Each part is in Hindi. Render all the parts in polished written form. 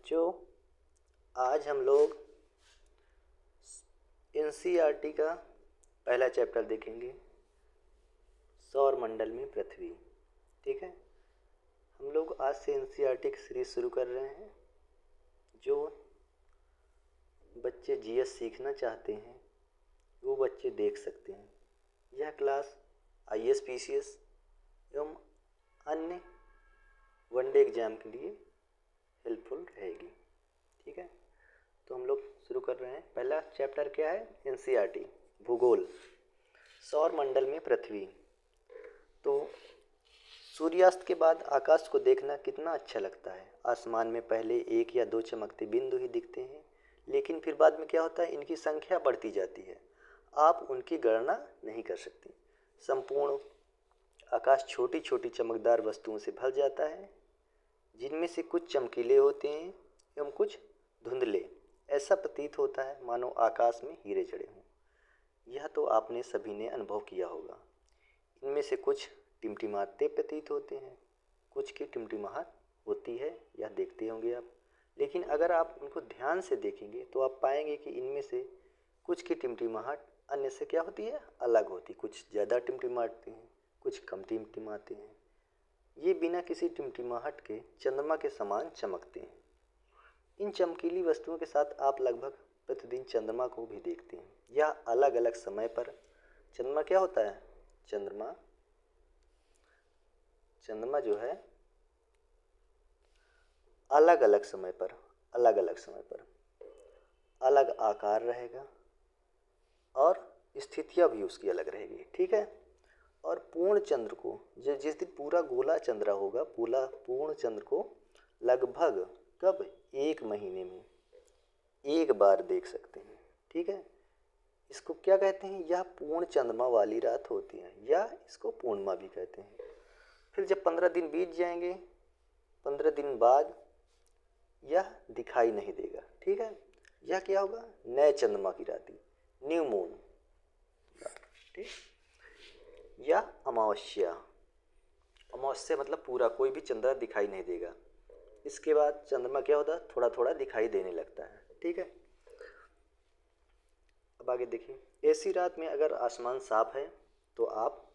बच्चों, आज हम लोग एनसीईआरटी का पहला चैप्टर देखेंगे, सौर मंडल में पृथ्वी। ठीक है, हम लोग आज से एनसीईआरटी की सीरीज शुरू कर रहे हैं। जो बच्चे जीएस सीखना चाहते हैं वो बच्चे देख सकते हैं। यह क्लास आईएएस पीसीएस एवं अन्य वनडे एग्जाम के लिए हेल्पफुल रहेगी। ठीक है, तो हम लोग शुरू कर रहे हैं। पहला चैप्टर क्या है? एनसीईआरटी भूगोल, सौर मंडल में पृथ्वी। तो सूर्यास्त के बाद आकाश को देखना कितना अच्छा लगता है। आसमान में पहले एक या दो चमकते बिंदु ही दिखते हैं, लेकिन फिर बाद में क्या होता है, इनकी संख्या बढ़ती जाती है। आप उनकी गणना नहीं कर सकते। संपूर्ण आकाश छोटी छोटी चमकदार वस्तुओं से भर जाता है, जिनमें से कुछ चमकीले होते हैं एवं कुछ धुंधले। ऐसा प्रतीत होता है मानो आकाश में हीरे जड़े हों। यह तो आपने सभी ने अनुभव किया होगा। इनमें से कुछ टिमटिमाते प्रतीत होते हैं, कुछ की टिमटिमाहट होती है, यह देखते होंगे आप। लेकिन अगर आप उनको ध्यान से देखेंगे तो आप पाएंगे कि इनमें से कुछ की टिमटिमाहट अन्य से क्या होती है, अलग होती। कुछ ज़्यादा टिमटिमाते हैं, कुछ कम टिमटिमाते हैं। ये बिना किसी टिमटिमाहट के चंद्रमा के समान चमकते हैं। इन चमकीली वस्तुओं के साथ आप लगभग प्रतिदिन चंद्रमा को भी देखते हैं। यह अलग अलग समय पर चंद्रमा क्या होता है, चंद्रमा जो है अलग अलग समय पर अलग आकार रहेगा और स्थितियाँ भी उसकी अलग रहेगी। ठीक है, और पूर्ण चंद्र को जिस दिन पूरा गोला चंद्र होगा, पूर्ण चंद्र को लगभग कब, एक महीने में एक बार देख सकते हैं। ठीक है, इसको क्या कहते हैं, यह पूर्ण चंद्रमा वाली रात होती है, या इसको पूर्णिमा भी कहते हैं। फिर जब 15 दिन बीत जाएंगे, 15 दिन बाद यह दिखाई नहीं देगा। ठीक है, यह क्या होगा, नए चंद्रमा की रात्रि, न्यू मून। ठीक, या अमावस्या मतलब पूरा कोई भी चंद्रमा दिखाई नहीं देगा। इसके बाद चंद्रमा क्या होता है, थोड़ा थोड़ा दिखाई देने लगता है। ठीक है, अब आगे देखिए। ऐसी रात में अगर आसमान साफ है तो आप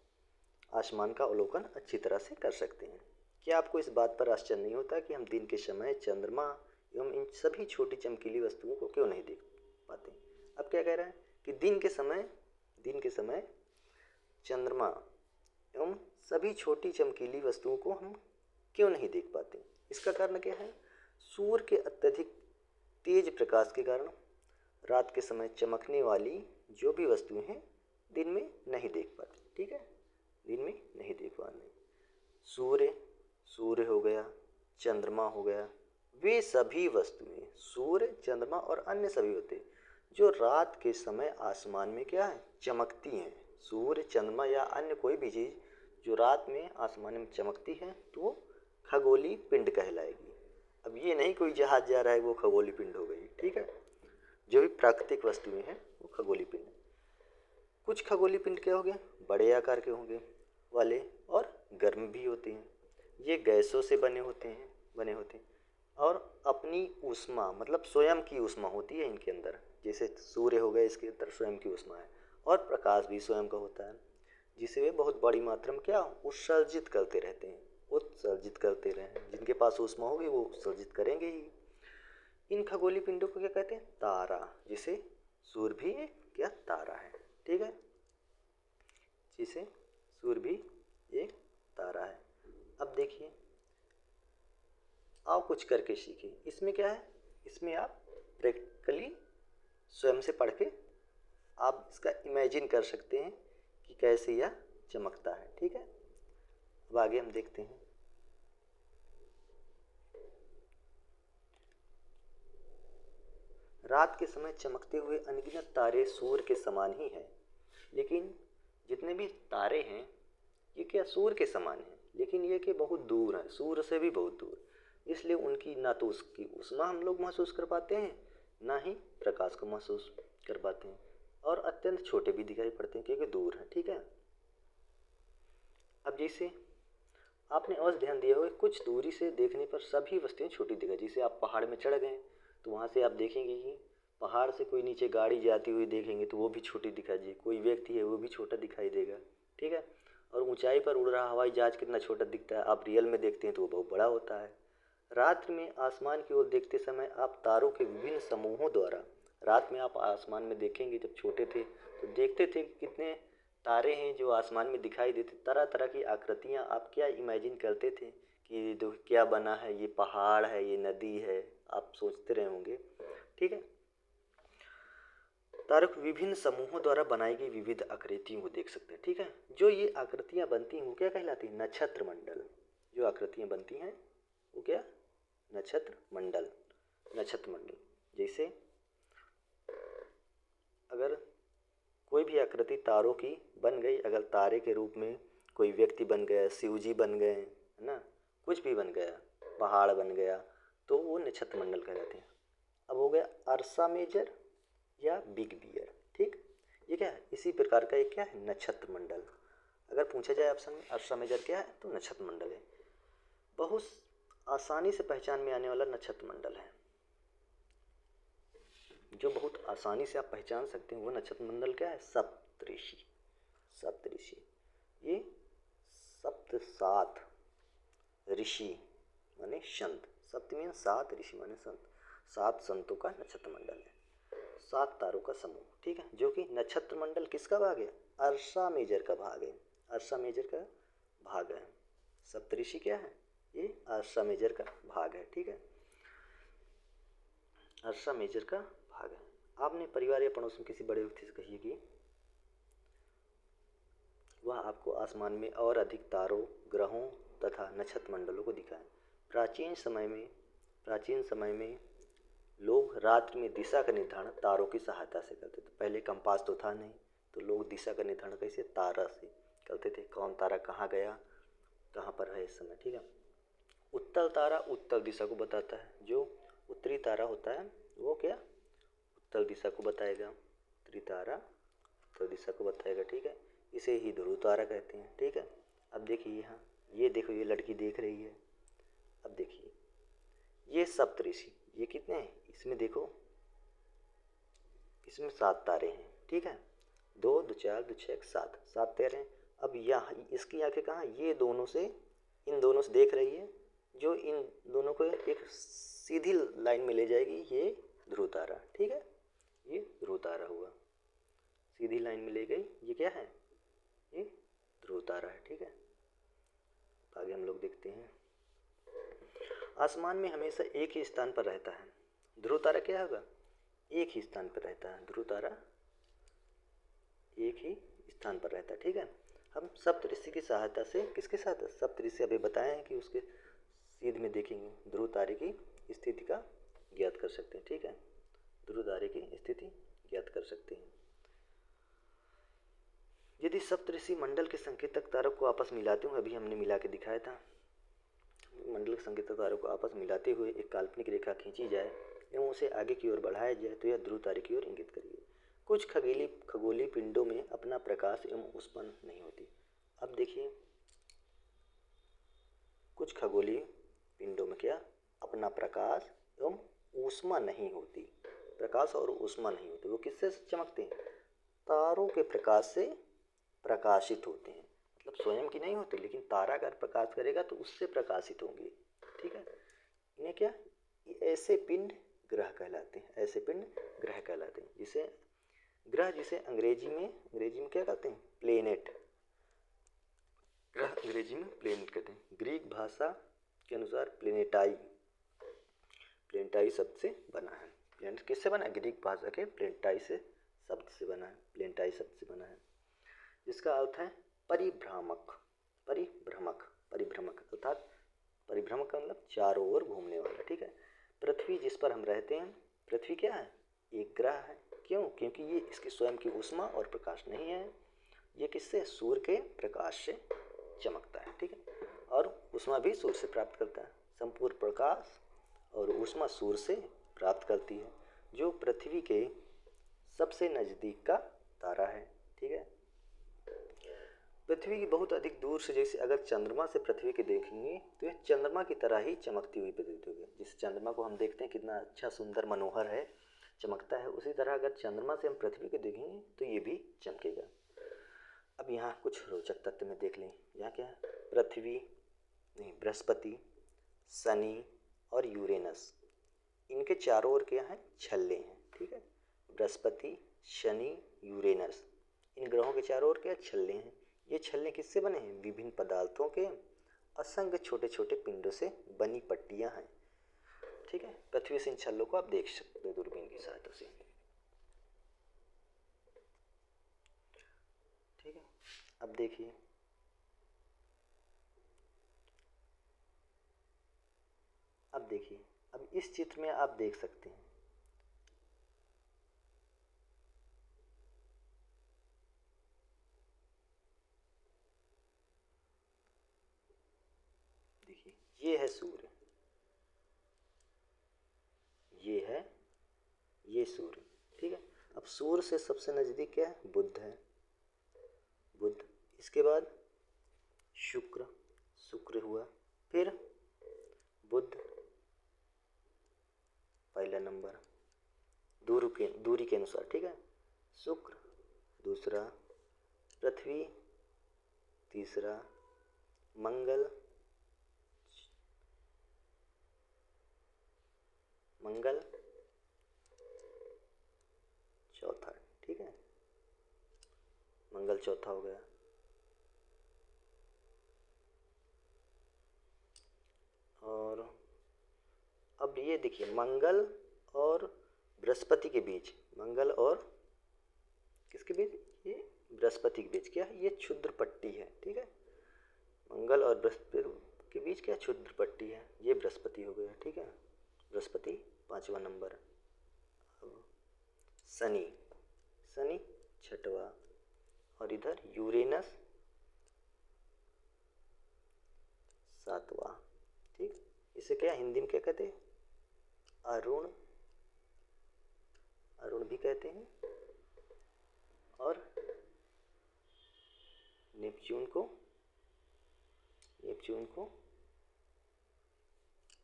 आसमान का अवलोकन अच्छी तरह से कर सकते हैं। क्या आपको इस बात पर आश्चर्य नहीं होता कि हम दिन के समय चंद्रमा एवं इन सभी छोटी चमकीली वस्तुओं को क्यों नहीं देख पाते? अब क्या कह रहा है कि दिन के समय चंद्रमा एवं सभी छोटी चमकीली वस्तुओं को हम क्यों नहीं देख पाते? इसका कारण क्या है? सूर्य के अत्यधिक तेज प्रकाश के कारण रात के समय चमकने वाली जो भी वस्तुएं हैं दिन में नहीं देख पाते। ठीक है, दिन में नहीं देख पाते। सूर्य हो गया, चंद्रमा हो गया, वे सभी वस्तुएं, सूर्य, चंद्रमा और अन्य सभी होते जो रात के समय आसमान में क्या है, चमकती हैं। सूर्य, चंद्रमा या अन्य कोई भी चीज़ जो रात में आसमान में चमकती है तो वो खगोलीय पिंड कहलाएगी। अब ये नहीं कोई जहाज जा रहा है वो खगोलीय पिंड हो गई। ठीक है, जो भी प्राकृतिक वस्तुएं हैं वो खगोलीय पिंड। कुछ खगोलीय पिंड क्या हो गए, बड़े आकार के होंगे वाले और गर्म भी होते हैं। ये गैसों से बने होते हैं और अपनी ऊष्मा मतलब स्वयं की ऊष्मा होती है इनके अंदर। जैसे सूर्य हो गया, इसके अंदर स्वयं की ऊष्मा है और प्रकाश भी स्वयं का होता है, जिसे वे बहुत बड़ी मात्रा में क्या उत्सर्जित करते रहते हैं। जिनके पास ऊष्मा होगी वो उत्सर्जित करेंगे ही। इन खगोलीय पिंडों को क्या कहते हैं, तारा। जिसे सूर्य भी क्या तारा है। ठीक है, जिसे सूर्य भी एक तारा है। अब देखिए, आओ कुछ करके सीखें। इसमें क्या है, इसमें आप प्रैक्टिकली स्वयं से पढ़ के आप इसका इमेजिन कर सकते हैं कि कैसे यह चमकता है। ठीक है, अब आगे हम देखते हैं। रात के समय चमकते हुए अनगिनत तारे सूर्य के समान ही हैं, लेकिन जितने भी तारे हैं ये क्या सूर्य के समान हैं, लेकिन ये कि बहुत दूर हैं, सूर्य से भी बहुत दूर। इसलिए उनकी ना तो उसकी ऊष्मा हम लोग महसूस कर पाते हैं, ना ही प्रकाश को महसूस कर पाते हैं, और अत्यंत छोटे भी दिखाई पड़ते हैं क्योंकि दूर हैं। ठीक है, अब जैसे आपने अवश्य ध्यान दिया होगा कुछ दूरी से देखने पर सभी वस्तुएं छोटी दिखाई। जैसे आप पहाड़ में चढ़ गए तो वहाँ से आप देखेंगे कि पहाड़ से कोई नीचे गाड़ी जाती हुई देखेंगे तो वो भी छोटी दिखाई देगी, कोई व्यक्ति है वो भी छोटा दिखाई देगा, ठीक है। और ऊंचाई पर उड़ रहा हवाई जहाज कितना छोटा दिखता है, आप रियल में देखते हैं तो वो बहुत बड़ा होता है। रात में आसमान की ओर देखते समय आप तारों के विभिन्न समूहों द्वारा, रात में आप आसमान में देखेंगे, जब छोटे थे तो देखते थे कि कितने तारे हैं जो आसमान में दिखाई देते, तरह तरह की आकृतियाँ आप क्या इमेजिन करते थे कि जो क्या बना है, ये पहाड़ है, ये नदी है, आप सोचते रहे होंगे, ठीक है। तारों के विभिन्न समूहों द्वारा बनाई गई विविध आकृतियों को देख सकते हैं, ठीक है। जो ये आकृतियाँ बनती हैं वो क्या कहलाती हैं, नक्षत्र मंडल। जो आकृतियाँ बनती हैं वो क्या, नक्षत्र मंडल। नक्षत्र मंडल जैसे अगर कोई भी आकृति तारों की बन गई, अगर तारे के रूप में कोई व्यक्ति बन गया, शिव जी बन गए, है ना, कुछ भी बन गया, पहाड़ बन गया, तो वो नक्षत्र मंडल कहलाते हैं। अब हो गया अर्सा मेजर या बिग बियर, ठीक। ये क्या है, इसी प्रकार का एक क्या है, नक्षत्र मंडल। अगर पूछा जाए ऑप्शन में अर्सा मेजर क्या है तो नक्षत्र मंडल है। बहुत आसानी से पहचान में आने वाला नक्षत्र मंडल है, जो बहुत आसानी से आप पहचान सकते हैं वो नक्षत्र मंडल क्या है, सप्तऋषि। सप्तऋषि ये सप्त सात ऋषि माने संत, सप्त में सात ऋषि माने संत, सात संतों का नक्षत्र मंडल है, सात तारों का समूह, ठीक है। जो कि नक्षत्र मंडल किसका भाग है, अर्सा मेजर का भाग है, अर्सा मेजर का भाग है। सप्तऋषि क्या है, ये अर्सा मेजर का भाग है, ठीक है, अर्सा मेजर का भाग है। आपने परिवार या पड़ोस में किसी बड़े व्यक्ति से कहिए कि वह आपको आसमान में और अधिक तारों, ग्रहों तथा नक्षत्र मंडलों को दिखाए। प्राचीन समय में लोग रात्रि में दिशा का निर्धारण तारों की सहायता से करते थे। पहले कंपास तो था नहीं, तो लोग दिशा का निर्धारण कैसे, तारा से करते थे, कौन तारा कहाँ गया, कहाँ पर है इस समय, ठीक है। उत्तर तारा उत्तर दिशा को बताता है, जो उत्तरी तारा होता है वो क्या, उत्तर दिशा को बताएगा, उत्तरी तारा उत्तर दिशा को बताएगा, ठीक है। इसे ही ध्रुव तारा कहते हैं, ठीक है। अब देखिए यहाँ, ये देखो, ये लड़की देख रही है, अब देखिए ये सप्तऋषि, ये कितने हैं, इसमें देखो, इसमें 7 तारे हैं, ठीक है, 2 2 4 2 6 7, 7 तारे हैं। अब यहाँ इसकी आंखें कहाँ, ये दोनों से, इन दोनों से देख रही है, जो इन दोनों को एक सीधी लाइन में ले जाएगी, ये ध्रुव तारा, ठीक है, ये ध्रुव तारा हुआ, सीधी लाइन में ले गई, ये क्या है, ये ध्रुव तारा है, ठीक है। आगे हम लोग देखते हैं, आसमान में हमेशा एक ही स्थान पर रहता है। ध्रुव तारा क्या होगा, एक ही स्थान पर रहता है, ध्रुव तारा एक ही स्थान पर रहता है, ठीक है। हम सप्तऋषि की सहायता से, किसके साथ, सप्तऋषि अभी बताए हैं कि उसके सीध में देखेंगे, ध्रुव तारे की स्थिति का ज्ञात कर सकते हैं, ठीक है, ध्रुव तारे की स्थिति ज्ञात कर सकते हैं। यदि सप्तऋषि मंडल के संकेतक तारों को आपस मिलाते हुए, अभी हमने मिला के दिखाया था, मंडल के संकेतक तारों को आपस मिलाते हुए एक काल्पनिक रेखा खींची जाए एवं उसे आगे की ओर बढ़ाया जाए तो यह ध्रुव तारे की ओर इंगित करेगी। कुछ खगोलीय पिंडों में अपना प्रकाश एवं उत्पन्न नहीं होती। अब देखिए, कुछ खगोलीय पिंडों में क्या, अपना प्रकाश एवं ऊष्मा नहीं होती, प्रकाश और ऊष्मा नहीं होती, वो किससे चमकते हैं, तारों के प्रकाश से प्रकाशित होते हैं, मतलब स्वयं की नहीं होती, लेकिन तारा अगर प्रकाश करेगा तो उससे प्रकाशित होंगे, ठीक है। इन्हें क्या, ऐसे पिंड ग्रह कहलाते हैं, ऐसे पिंड ग्रह कहलाते हैं, जिसे ग्रह, जिसे अंग्रेजी में क्या कहते हैं, प्लेनेट, ग्रह अंग्रेजी में प्लेनेट कहते हैं। ग्रीक भाषा के अनुसार प्लेनेटाई शब्द से बना है। प्लेनेट किससे बना है, ग्रीक भाषा के प्लेनेटाई से शब्द से बना है, प्लेनेटाई शब्द से बना है, जिसका अर्थ है परिभ्रामक, परिभ्रमक अर्थात परिभ्रमक का मतलब चारों ओर घूमने वाला, ठीक है। पृथ्वी जिस पर हम रहते हैं, पृथ्वी क्या है, एक ग्रह है, क्यों, क्योंकि ये इसकी स्वयं की ऊष्मा और प्रकाश नहीं है, ये किससे, सूर्य के प्रकाश से चमकता है, ठीक है, और ऊष्मा भी सूर्य से प्राप्त करता है। संपूर्ण प्रकाश और ऊष्मा सूर्य से प्राप्त करती है, जो पृथ्वी के सबसे नज़दीक का तारा है, ठीक है। पृथ्वी की बहुत अधिक दूर से, जैसे अगर चंद्रमा से पृथ्वी के देखेंगे तो यह चंद्रमा की तरह ही चमकती हुई प्रतीत होगी। जिस चंद्रमा को हम देखते हैं कितना अच्छा सुंदर मनोहर है, चमकता है, उसी तरह अगर चंद्रमा से हम पृथ्वी को देखेंगे तो ये भी चमकेगा। अब यहाँ कुछ रोचक तथ्य में देख लें। यहाँ क्या है, पृथ्वी नहीं, बृहस्पति, शनि और यूरेनस, इनके चारों ओर क्या है, छल्ले हैं। ठीक है, बृहस्पति, शनि, यूरेनस, इन ग्रहों के चारों ओर क्या छल्ले हैं। ये छल्ले किससे बने हैं, विभिन्न पदार्थों के असंख्य छोटे छोटे पिंडों से बनी पट्टियां हैं। ठीक है, पृथ्वी से इन छल्लों को आप देख सकते हो दूरबीन की सहायता से। ठीक है, अब देखिए, अब इस चित्र में आप देख सकते हैं, देखिए ये है सूर्य, ये सूर्य। ठीक है, अब सूर्य से सबसे नजदीक क्या है, बुध है, बुध। इसके बाद शुक्र हुआ, फिर बुध पहला नंबर दूरी के अनुसार। ठीक है, शुक्र दूसरा, पृथ्वी तीसरा, मंगल चौथा। ठीक है, मंगल चौथा हो गया। और अब ये देखिए, मंगल और बृहस्पति के बीच, मंगल और किसके बीच, ये बृहस्पति के बीच क्या है, ये क्षुद्र पट्टी है। ठीक है, मंगल और बृहस्पति के बीच क्या क्षुद्र पट्टी है, ये बृहस्पति हो गया। ठीक है, बृहस्पति पांचवा नंबर। शनि छठवा, और इधर यूरेनस सातवां। ठीक, इसे क्या हिंदी में क्या कहते हैं, अरुण भी कहते हैं, और नेपच्यून को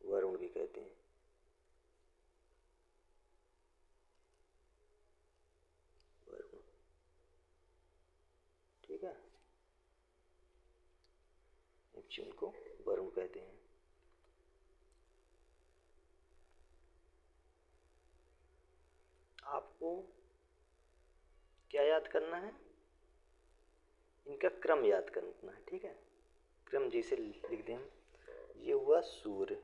वरुण भी कहते हैं। वरुण, ठीक है, नेपच्यून को वरुण कहते हैं। आपको क्या याद करना है, इनका क्रम याद करना है। ठीक है, क्रम जैसे लिख दें, ये हुआ सूर्य,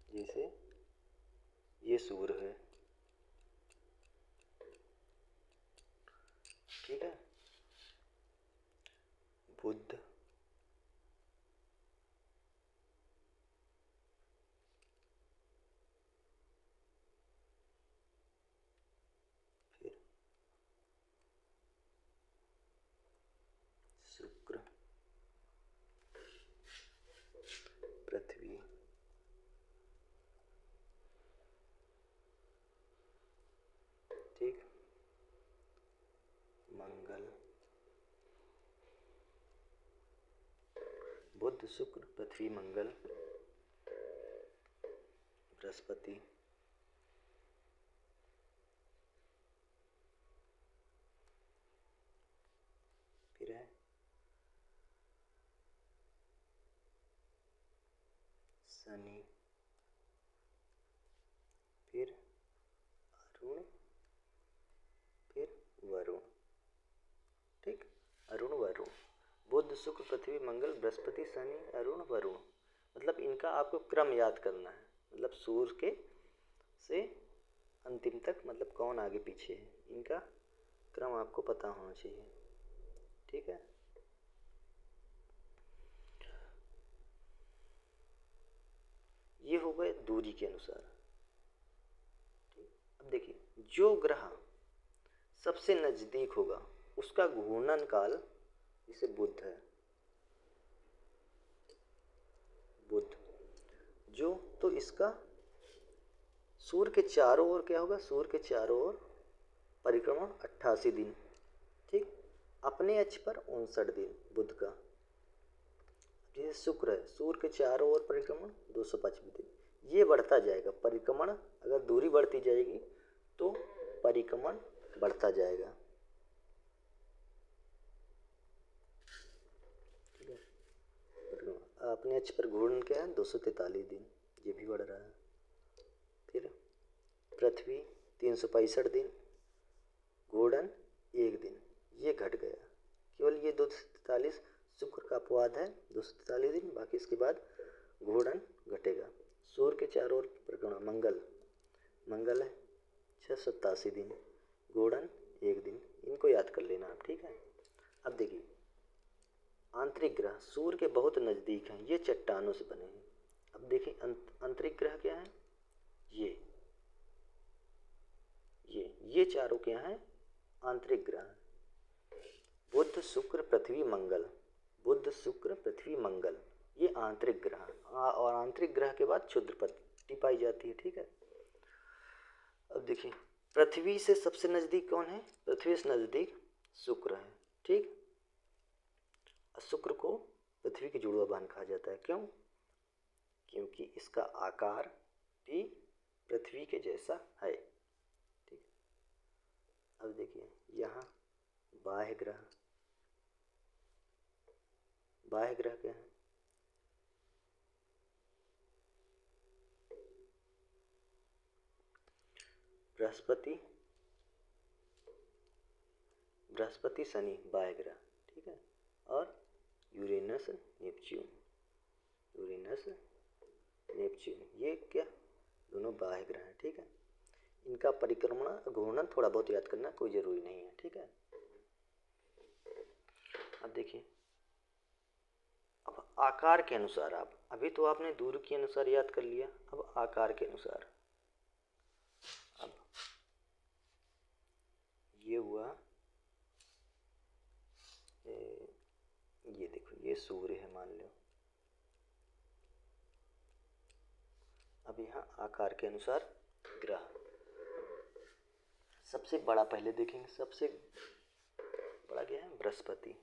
जैसे ये सूर्य है। ठीक है, बुध, फिर शुक्र, पृथ्वी, ठीक, मंगल, बुध शुक्र पृथ्वी मंगल बृहस्पति, फिर है शनि, फिर अरुण, फिर वरुण। ठीक, अरुण वरुण, बुध शुक्र पृथ्वी मंगल बृहस्पति शनि अरुण वरुण, मतलब इनका आपको क्रम याद करना है। मतलब सूर्य के से अंतिम तक, मतलब कौन आगे पीछे है, इनका क्रम आपको पता होना चाहिए। ठीक है, ये हो गए दूरी के अनुसार। अब देखिए, जो ग्रह सबसे नजदीक होगा उसका घूर्णन काल, जैसे बुध है, बुध जो, तो इसका सूर्य के चारों ओर क्या होगा, सूर्य के चारों ओर परिक्रमण 88 दिन। ठीक, अपने अक्ष पर 59 दिन बुध का। जैसे शुक्र है, सूर्य के चारों ओर परिक्रमण 225 दिन, ये बढ़ता जाएगा। परिक्रमण अगर दूरी बढ़ती जाएगी तो परिक्रमण बढ़ता जाएगा। ठीक है, अपने अक्ष पर घूर्णन क्या है 243 दिन, ये भी बढ़ रहा है। फिर पृथ्वी 365 दिन, घूर्णन 1 दिन, ये घट गया। केवल ये 243 शुक्र का अपवाद है, 243 दिन, बाकी इसके बाद घूर्णन घटेगा। सूर्य के चारों ओर परिक्रमा मंगल है 687 दिन, घूर्णन 1 दिन, इनको याद कर लेना आप। ठीक है, अब देखिए आंतरिक ग्रह सूर्य के बहुत नज़दीक हैं, ये चट्टानों से बने हैं। अब देखिए आंतरिक ग्रह क्या है, ये चारों क्या हैं, आंतरिक ग्रह। बुध शुक्र पृथ्वी मंगल, बुध शुक्र पृथ्वी मंगल, ये आंतरिक ग्रह। और आंतरिक ग्रह के बाद क्षुद्र पट्टी पाई जाती है। ठीक है, अब देखिए पृथ्वी से सबसे नज़दीक कौन है, पृथ्वी से नज़दीक शुक्र है। ठीक, शुक्र को पृथ्वी की जुड़वा बहन कहा जाता है। क्यों, क्योंकि इसका आकार भी पृथ्वी के जैसा है। ठीक, अब देखिए यहाँ बाह्य ग्रह क्या है, बृहस्पति शनि बाह्य ग्रह। ठीक है, और यूरेनस नेपच्यून, ये क्या दोनों बाह्य ग्रह हैं। ठीक है, इनका परिक्रमण घूर्णन थोड़ा बहुत याद करना, कोई ज़रूरी नहीं है। ठीक है, अब देखिए अब आकार के अनुसार, आप अभी तो आपने दूरी के अनुसार याद कर लिया, अब आकार के अनुसार। अब ये हुआ, ये देखो ये सूर्य है मान लो। अब यहाँ आकार के अनुसार ग्रह, सबसे बड़ा पहले देखेंगे, सबसे बड़ा क्या है, बृहस्पति।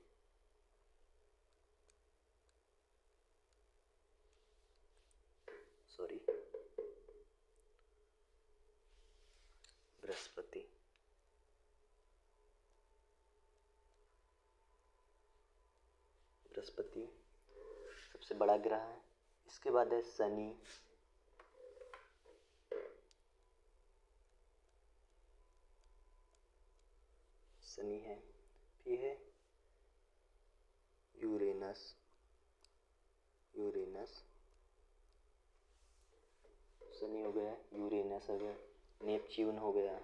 बृहस्पति सबसे बड़ा ग्रह है। इसके बाद है शनि, है। फिर है यूरेनस, शनि हो गया, यूरेनस हो गया, नेपच्यून हो गया,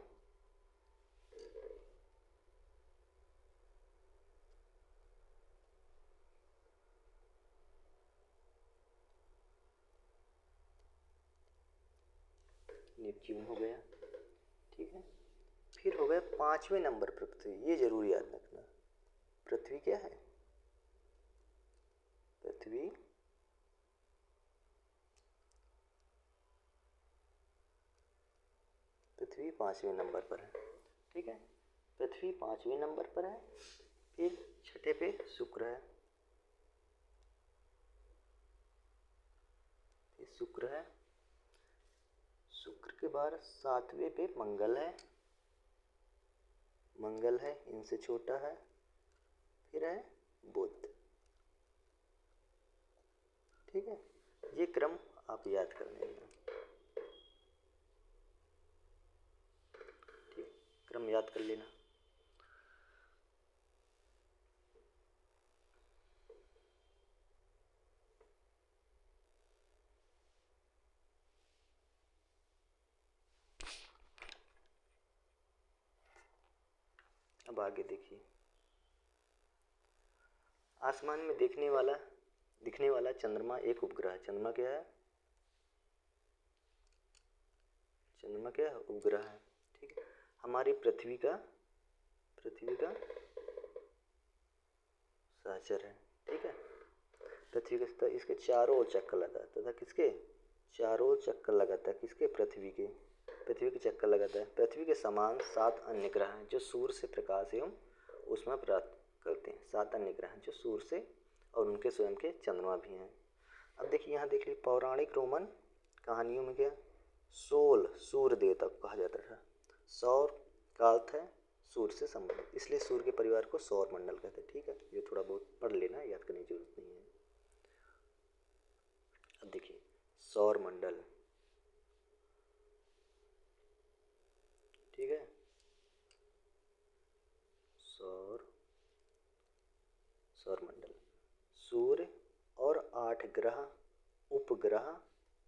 ठीक है। फिर हो गया 5वें नंबर पृथ्वी, ये जरूर याद रखना। पृथ्वी क्या है, पृथ्वी 5वें नंबर पर है। ठीक है, पृथ्वी 5वें नंबर पर है। फिर छठे पे शुक्र है, शुक्र के बाद 7वें पे मंगल है, इनसे छोटा है। फिर है बुध। ठीक है, ये क्रम आप याद कर लेना। ठीक, क्रम याद कर लेना। अब आगे देखिए, आसमान में दिखने वाला चंद्रमा एक उपग्रह है। चंद्रमा क्या है, उपग्रह है। ठीक है, हमारी पृथ्वी का सहचर है। ठीक है, पृथ्वी के इसके चारों ओर चक्कर लगाता है, किसके चारों ओर चक्कर लगाता है, किसके पृथ्वी के चक्कर लगाता है। पृथ्वी के समान 7 अन्य ग्रह हैं जो सूर्य से प्रकाश एवं ऊष्मा प्राप्त करते हैं। 7 अन्य ग्रह हैं जो सूर्य से और उनके स्वयं के चंद्रमा भी हैं। अब देखिए यहाँ देख लीजिए पौराणिक रोमन कहानियों में क्या सोल सूर्य देवता को कहा जाता था। सौर का अर्थ है सूर्य से संबंधित, इसलिए सूर्य के परिवार को सौर मंडल कहते हैं। ठीक है, ये थोड़ा बहुत पढ़ लेना, याद करने की जरूरत नहीं है। अब देखिए सौर मंडल, ठीक है, सौर मंडल, सूर्य और 8 ग्रह, उपग्रह,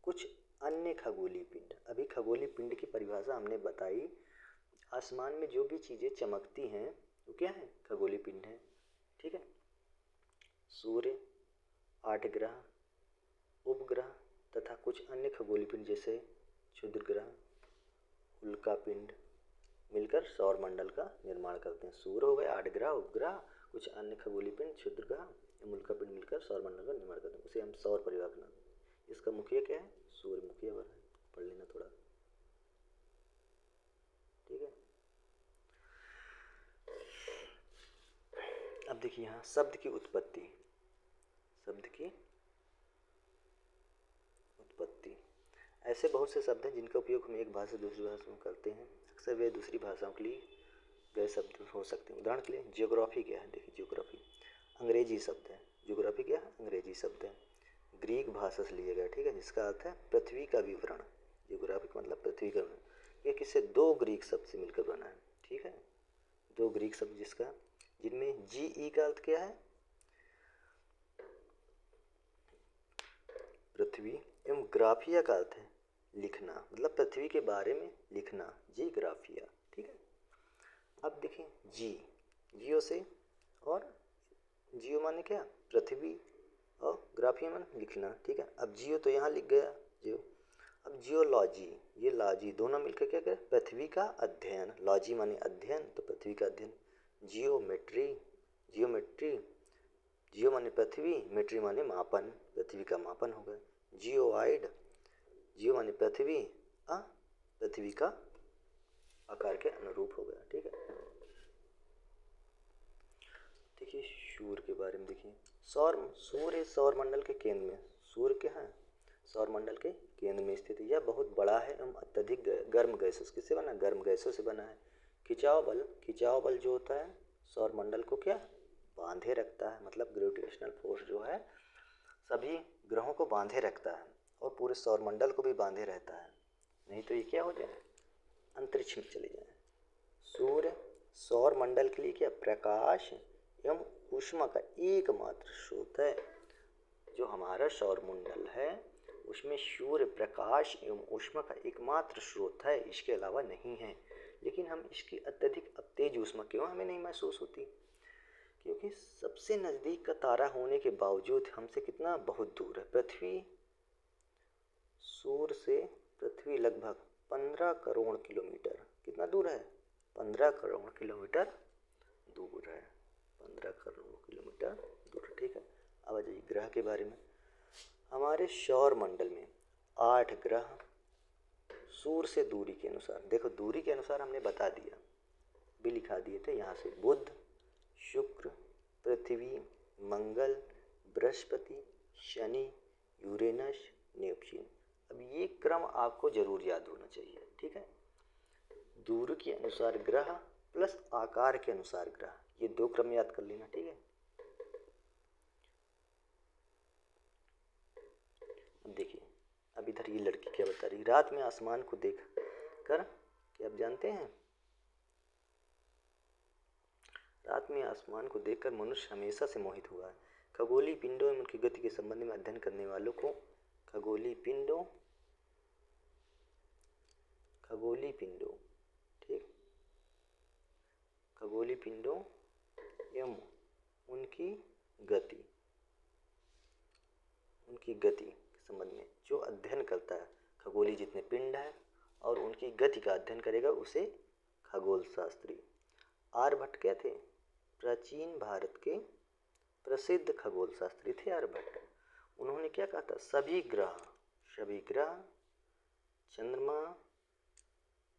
कुछ अन्य खगोलीय पिंड। अभी खगोलीय पिंड की परिभाषा हमने बताई, आसमान में जो भी चीज़ें चमकती हैं वो क्या है, खगोलीय पिंड है। ठीक है, सूर्य, 8 ग्रह, उपग्रह तथा कुछ अन्य खगोलीय पिंड जैसे क्षुद्र ग्रह, उल्का पिंड मिलकर सौर मंडल का निर्माण करते हैं। सूर्य हो गए, 8 ग्रह, उपग्रह, कुछ अन्य खगोलीय पिंड, क्षुद्र ग्रह, उल्का पिंड मिलकर सौर मंडल का निर्माण करते हैं। उसे हम सौर परिवार का नाम। इसका मुखिया क्या है, सूर्य मुखिया है, पढ़ लेना थोड़ा। ठीक है, अब देखिए यहाँ शब्द की उत्पत्ति। शब्द की उत्पत्ति, ऐसे बहुत से शब्द हैं जिनका उपयोग हम एक भाषा से दूसरी भाषा में करते हैं। अक्सर वे दूसरी भाषाओं के लिए गए शब्द हो सकते हैं। उदाहरण के लिए जियोग्राफी क्या है, देखिए जियोग्राफी अंग्रेजी शब्द है। जियोग्राफी क्या है, अंग्रेजी शब्द है, ग्रीक भाषा से लिया गया। ठीक है, जिसका अर्थ है पृथ्वी का विवरण। जियोग्राफी का मतलब पृथ्वी का विवरण। ये किससे, 2 ग्रीक शब्द से मिलकर बना है। ठीक है, 2 ग्रीक शब्द जिसका, जिनमें GE का अर्थ क्या है, पृथ्वी, एवं ग्राफिया का अर्थ है लिखना, मतलब पृथ्वी के बारे में लिखना, जी ग्राफिया। ठीक है, अब देखिए जियो से, और जियो माने क्या, पृथ्वी, और ग्राफिया माने लिखना। ठीक है, अब जियो तो यहाँ लिख गया जियो। अब जियोलॉजी, ये लॉजी दोनों मिलकर क्या करें, पृथ्वी का अध्ययन। लॉजी माने अध्ययन, तो पृथ्वी का अध्ययन। जियोमेट्री, जियोमेट्री, जियो माने पृथ्वी, मेट्री माने मापन, पृथ्वी का मापन होगा। जियोइड, जियो माने पृथ्वी, पृथ्वी का आकार के अनुरूप हो गया। ठीक है, देखिए सूर्य के बारे में देखिए, सूर्य सौर मंडल के केंद्र में, सूर्य क्या है, सौर मंडल के केंद्र में स्थित है। यह बहुत बड़ा है एवं अत्यधिक गर्म गैसों, किससे बना, गर्म गैसों से बना है। खिंचाव बल जो होता है सौर मंडल को क्या बांधे रखता है, मतलब ग्रेविटेशनल फोर्स जो है सभी ग्रहों को बांधे रखता है और पूरे सौर मंडल को भी बांधे रहता है, नहीं तो ये क्या हो जाए, अंतरिक्ष में चले जाए। सूर्य सौर मंडल के लिए क्या, प्रकाश एवं ऊष्मा का एकमात्र स्रोत है। जो हमारा सौर मंडल है उसमें सूर्य प्रकाश एवं ऊष्मा का एकमात्र स्रोत है, इसके अलावा नहीं है। लेकिन हम इसकी अत्यधिक तेज ऊष्मा क्यों हमें नहीं महसूस होती, क्योंकि सबसे नज़दीक का तारा होने के बावजूद हमसे कितना बहुत दूर है। पृथ्वी, सूर्य से पृथ्वी लगभग 15 करोड़ किलोमीटर, कितना दूर है, 15 करोड़ किलोमीटर दूर है, 15 करोड़ किलोमीटर दूर। ठीक है, अब आ जाइए ग्रह के बारे में। हमारे सौर मंडल में 8 ग्रह सूर्य से दूरी के अनुसार, देखो दूरी के अनुसार हमने बता दिया, भी लिखा दिए थे यहाँ से, बुध, शुक्र, पृथ्वी, मंगल, बृहस्पति, शनि, यूरेनस, नेपच्यून। अब ये क्रम आपको जरूर याद होना चाहिए। ठीक है, दूरी के अनुसार ग्रह प्लस आकार के अनुसार ग्रह, ये 2 क्रम याद कर लेना। ठीक है, अब देखिए, अब इधर ये लड़की क्या बता रही, रात में आसमान को देख कर, क्या आप जानते हैं, रात में आसमान को देखकर मनुष्य हमेशा से मोहित हुआ है। खगोलीय पिंडों एवं उनकी गति के संबंध में अध्ययन करने वालों को खगोलीय पिंडों, ठीक, खगोलीय पिंडों एवं उनकी गति के संबंध में जो अध्ययन करता है, खगोलीय जितने पिंड हैं और उनकी गति का अध्ययन करेगा उसे खगोल शास्त्री। आर्यभट्ट क्या थे, प्राचीन भारत के प्रसिद्ध खगोल शास्त्री थे आर्यभट्ट। उन्होंने क्या कहा था, सभी ग्रह चंद्रमा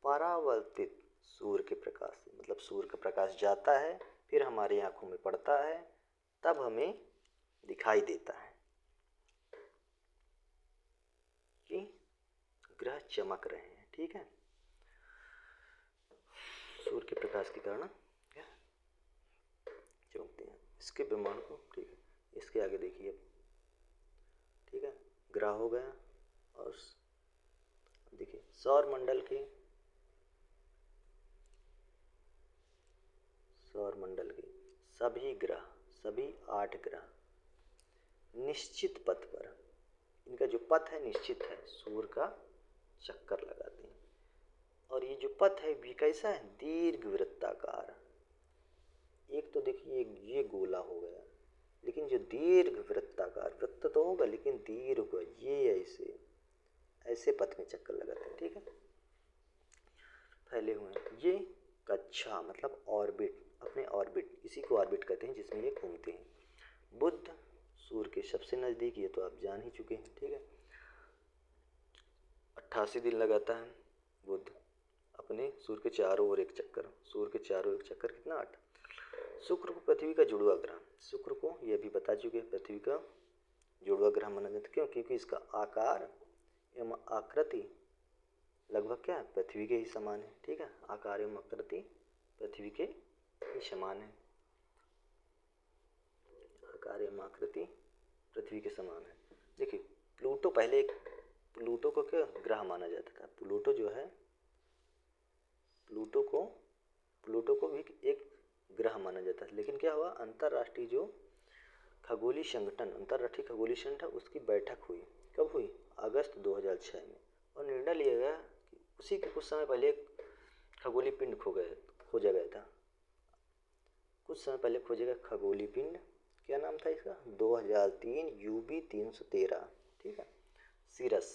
परावर्तित सूर्य के प्रकाश से, मतलब सूर्य का प्रकाश जाता है फिर हमारी आँखों में पड़ता है, तब हमें दिखाई देता है कि ग्रह चमक रहे हैं। ठीक है, सूर्य के प्रकाश के कारण क्या चमकते हैं। इसके ब्रह्मांड को, ठीक है, इसके आगे देखिए अब, ठीक है, ग्रह हो गया। और देखिए सौर मंडल के सभी ग्रह, सभी 8 ग्रह निश्चित पथ पर, इनका जो पथ है निश्चित है, सूर्य का चक्कर लगाते हैं। और ये जो पथ है भी कैसा है, दीर्घ वृत्ताकार। एक तो देखिए ये गोला हो गया, लेकिन जो दीर्घ वृत्ताकार, वृत्त तो होगा लेकिन दीर्घ होगा, ये ऐसे पथ में चक्कर लगाते हैं। ठीक है, फैले हुए हैं। ये कक्षा मतलब ऑर्बिट, अपने ऑर्बिट, इसी को ऑर्बिट कहते हैं जिसमें ये घूमते हैं। बुध सूर्य के सबसे नज़दीक, ये तो आप जान ही चुके हैं। ठीक है, 88 दिन लगाता है बुध अपने सूर्य के चारों ओर एक चक्कर। सूर्य के चारों ओर एक चक्कर कितना, 8। शुक्र को पृथ्वी का जुड़वा ग्रह, शुक्र को ये भी बता चुके हैं पृथ्वी का जुड़वा ग्रह माना जाता है। क्यों? क्योंकि इसका आकार एवं आकृति लगभग क्या है, पृथ्वी के ही समान है। ठीक है, आकार एवं आकृति पृथ्वी के ही समान है, आकार एवं आकृति पृथ्वी के समान है। देखिए प्लूटो, पहले प्लूटो को क्या ग्रह माना जाता था। प्लूटो जो है, प्लूटो को भी एक ग्रह माना जाता है। लेकिन क्या हुआ, अंतर्राष्ट्रीय जो खगोलीय संगठन, अंतर्राष्ट्रीय खगोलीय संगठन, उसकी बैठक हुई। कब हुई? अगस्त 2006 में। और निर्णय लिया गया कि उसी के कुछ समय पहले एक खगोलीय पिंड खोजा गया था। कुछ समय पहले खोजा गया खगोलीय पिंड, क्या नाम था इसका, 2003 UB 313। ठीक है, सिरस,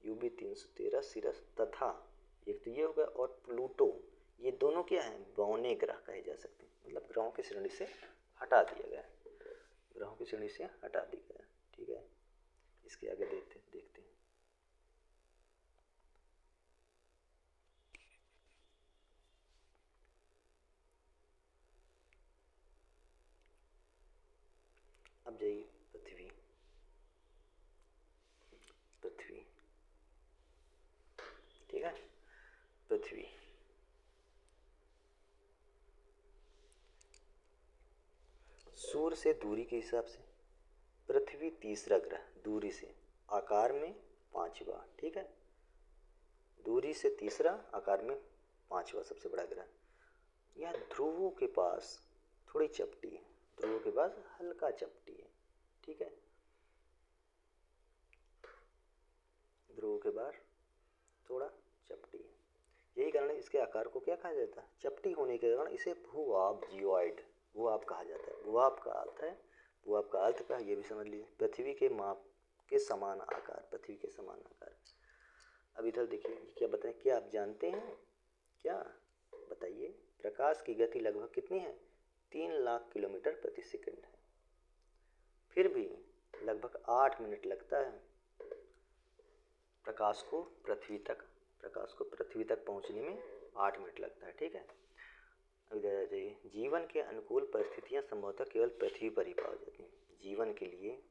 UB 313 सिरस। तथा एक तो ये हो गया, और प्लूटो, ये दोनों क्या है, बौने ग्रह कहे जा सकते हैं। मतलब ग्रहों की श्रेणी से हटा दिया गया, ग्रहों की श्रेणी से हटा दिया गया। ठीक है, इसके आगे देखते हैं। अब जाइए पृथ्वी, ठीक है, पृथ्वी सूर्य से दूरी के हिसाब से पृथ्वी तीसरा ग्रह, दूरी से, आकार में 5वां। ठीक है, दूरी से तीसरा, आकार में 5वां सबसे बड़ा ग्रह। यह ध्रुवों के पास थोड़ी चपटी है, ध्रुवों के पास हल्का चपटी है। ठीक है, ध्रुवों के पास थोड़ा चपटी है। यही कारण है इसके आकार को क्या कहा जाता है, चपटी होने के कारण इसे भूभाग जियोइड, भूभाग कहा जाता है। भूभाग का अर्थ है, भूभाग का अर्थ का ये भी समझ लीजिए, पृथ्वी के माप के समान आकार, पृथ्वी के समान आकार। अब इधर देखिए क्या बताएं, क्या आप जानते हैं, क्या बताइए, प्रकाश की गति लगभग कितनी है, 3 लाख किलोमीटर प्रति सेकंड है। फिर भी लगभग 8 मिनट लगता है प्रकाश को पृथ्वी तक पहुंचने में 8 मिनट लगता है। ठीक है, अब इधर आ जाइए, जीवन के अनुकूल परिस्थितियां संभवतः केवल पृथ्वी पर ही पाई जाती हैं। जीवन के लिए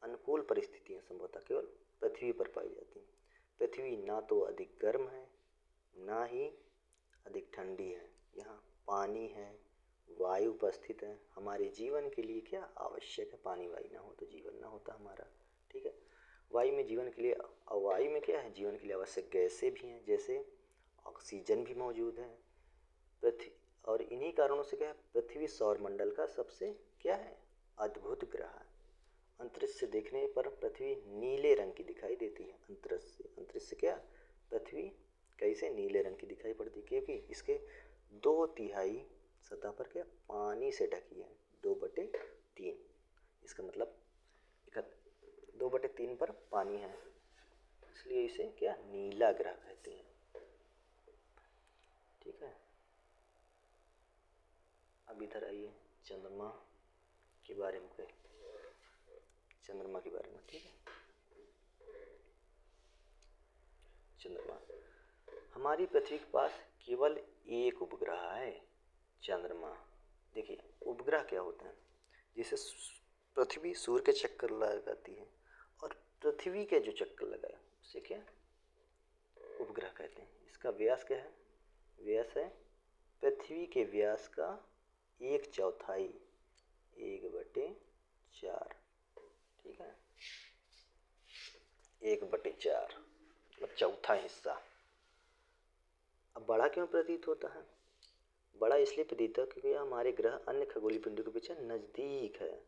अनुकूल परिस्थितियां संभवतः केवल पृथ्वी पर पाई जाती हैं। पृथ्वी ना तो अधिक गर्म है, ना ही अधिक ठंडी है। यहाँ पानी है, वायु उपस्थित है। हमारे जीवन के लिए क्या आवश्यक है, पानी, वायु ना हो तो जीवन ना होता हमारा। ठीक है, वायु में जीवन के लिए, वायु में क्या है, जीवन के लिए आवश्यक गैसें भी हैं, जैसे ऑक्सीजन भी मौजूद है। पृथ्वी, और इन्हीं कारणों से क्या है, पृथ्वी सौरमंडल का सबसे क्या है, अद्भुत ग्रह है। अंतरिक्ष से देखने पर पृथ्वी नीले रंग की दिखाई देती है। अंतरिक्ष से क्या, पृथ्वी कैसे नीले रंग की दिखाई पड़ती है, क्योंकि इसके 2/3 सतह पर क्या पानी से ढकी है, 2/3। इसका मतलब 2/3 पर पानी है, इसलिए इसे क्या नीला ग्रह कहते हैं। ठीक है, अब इधर आइए चंद्रमा के बारे में, चंद्रमा के बारे में। ठीक है, चंद्रमा, हमारी पृथ्वी के पास केवल एक उपग्रह है, चंद्रमा। देखिए उपग्रह क्या होता है, जैसे पृथ्वी सूर्य के चक्कर लगाती है और पृथ्वी के जो चक्कर लगाए उसे क्या उपग्रह कहते हैं। इसका व्यास क्या है, व्यास है पृथ्वी के व्यास का 1/4, 1/4, ठीक है, 1/4 मतलब चौथा हिस्सा। अब बड़ा क्यों प्रतीत होता है, बड़ा इसलिए प्रतीत है क्योंकि हमारे ग्रह अन्य खगोलीय पिंडों के पीछे नज़दीक है।